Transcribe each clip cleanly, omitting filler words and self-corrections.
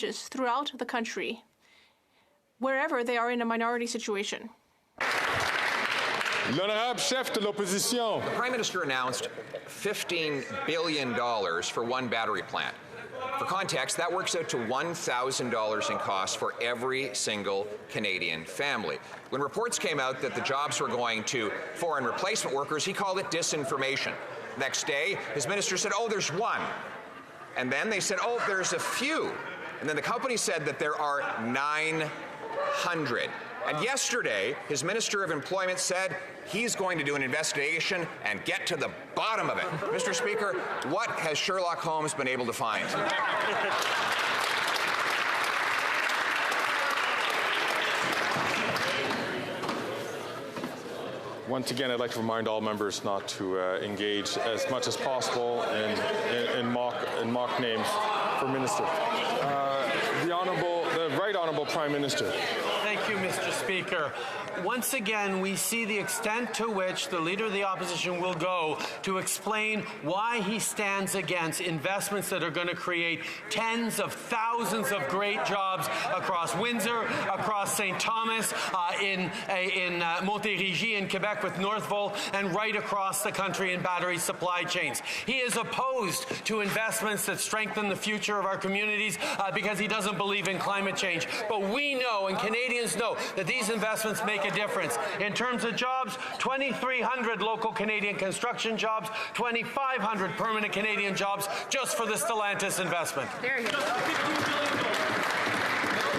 throughout the country, wherever they are in a minority situation. L'honorable chef de l'opposition. The Prime Minister announced $15 billion for one battery plant. For context, that works out to $1,000 in costs for every single Canadian family. When reports came out that the jobs were going to foreign replacement workers, he called it disinformation. Next day, his minister said, oh, there's one. And then they said, oh, there's a few. And then the company said that there are 900. And yesterday, his Minister of Employment said he's going to do an investigation and get to the bottom of it. Mr. Speaker, what has Sherlock Holmes been able to find? Once again, I'd like to remind all members not to engage as much as possible in mock names for minister. The Right Honourable Prime Minister. Thank you, Mr. Speaker. Once again, we see the extent to which the Leader of the Opposition will go to explain why he stands against investments that are going to create tens of thousands of great jobs across Windsor, across St. Thomas, in Montérégie in Quebec with Northville, and right across the country in battery supply chains. He is opposed to investments that strengthen the future of our communities because he doesn't believe in climate change. But we know, and Canadians know, that these investments make a difference. In terms of jobs, 2,300 local Canadian construction jobs, 2,500 permanent Canadian jobs just for the Stalentis investment. There you go.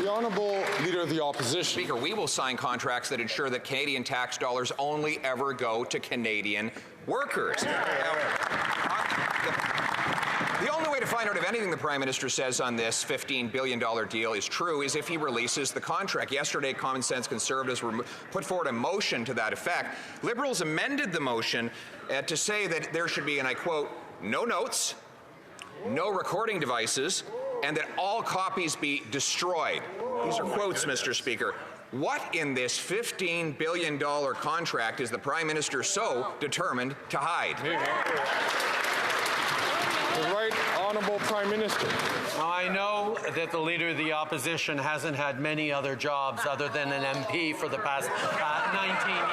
The Honourable Leader of the Opposition. Speaker, we will sign contracts that ensure that Canadian tax dollars only ever go to Canadian workers. The only way to find out if anything the Prime Minister says on this $15 billion deal is true is if he releases the contract. Yesterday, Common Sense Conservatives were put forward a motion to that effect. Liberals amended the motion to say that there should be, and I quote, no notes, no recording devices, and that all copies be destroyed. These are quotes, Mr. Speaker. What in this $15 billion contract is the Prime Minister so determined to hide? The Right Honourable Prime Minister. I know that the Leader of the Opposition hasn't had many other jobs other than an MP for the past 19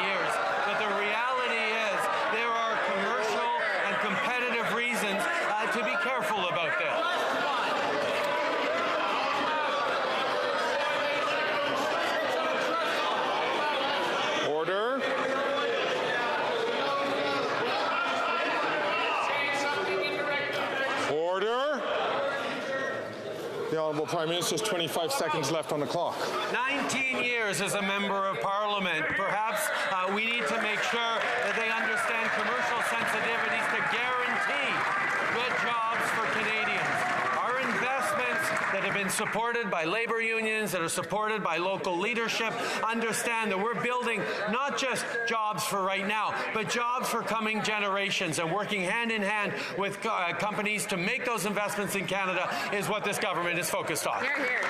years, but the reality is there are commercial and competitive reasons to be careful about this. Order. Order. The Honourable Prime Minister has 25 seconds left on the clock. 19 years as a member of Parliament. Perhaps we need to make sure that they understand commercial sensitivities to guarantee good jobs for Canadians. Our investments that have been supported by labour unions, that are supported by local leadership, understand that we're building not just jobs for right now, but jobs for coming generations, and working hand in hand with companies to make those investments in Canada is what this government is focused on. Here, here.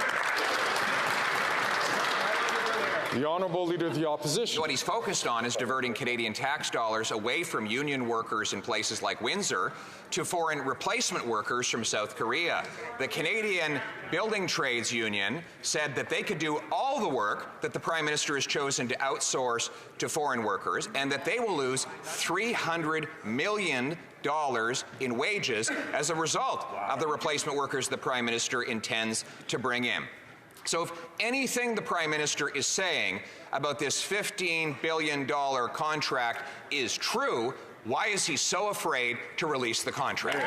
The Honourable Leader of the Opposition. What he's focused on is diverting Canadian tax dollars away from union workers in places like Windsor to foreign replacement workers from South Korea. The Canadian Building Trades Union said that they could do all the work that the Prime Minister has chosen to outsource to foreign workers, and that they will lose $300 million in wages as a result of the replacement workers the Prime Minister intends to bring in. So if anything the Prime Minister is saying about this $15 billion contract is true, why is he so afraid to release the contract?